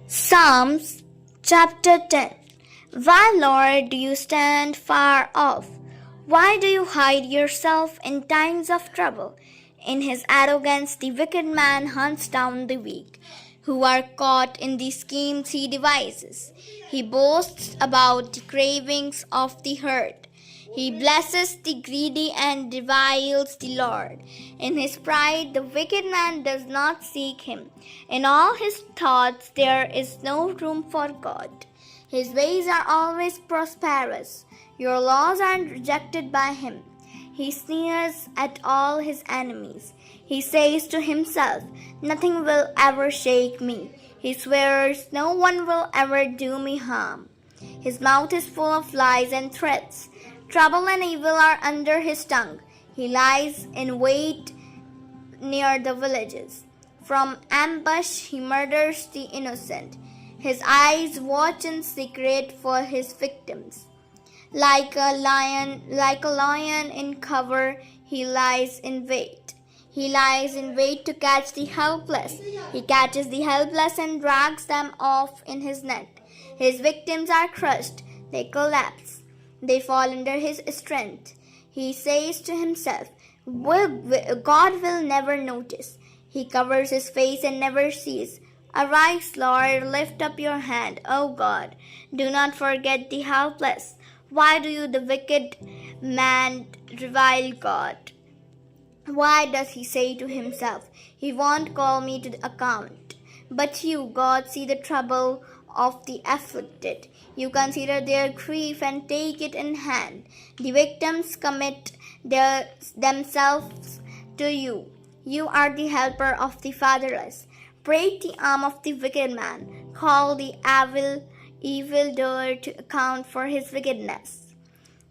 Psalms chapter 10. Why, Lord, do you stand far off? Why do you hide yourself in times of trouble? In his arrogance, the wicked man hunts down the weak, who are caught in the schemes he devises. He boasts about the cravings of the herd. He blesses the greedy and reviles the Lord. In his pride, the wicked man does not seek him. In all his thoughts, there is no room for God. His ways are always prosperous. Your laws are rejected by him. He sneers at all his enemies. He says to himself, "Nothing will ever shake me." He swears, "No one will ever do me harm." His mouth is full of lies and threats. Trouble and evil are under his tongue. He lies in wait near the villages. From ambush he murders the innocent. His eyes watch in secret for his victims. Like a lion in cover, he lies in wait. He lies in wait to catch the helpless. He catches the helpless and drags them off in his net. His victims are crushed. They collapse. They fall under his strength. He says to himself, God will never notice. He covers his face and never sees. Arise, Lord, lift up your hand, O God. Do not forget the helpless. Why do the wicked man revile God? Why does he say to himself, "He won't call me to account"? But you, God, see the trouble of the afflicted. You consider their grief and take it in hand. The victims commit themselves to you. You are the helper of the fatherless. Break the arm of the wicked man. Call the evildoer to account for his wickedness,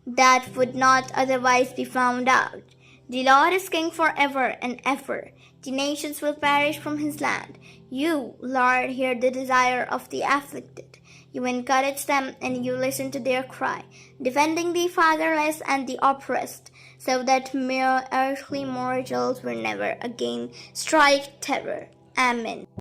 that would not otherwise be found out. The Lord is king forever and ever. The nations will perish from his land. You, Lord, hear the desire of the afflicted. You encourage them and you listen to their cry, defending the fatherless and the oppressed, so that mere earthly mortals will never again strike terror. Amen.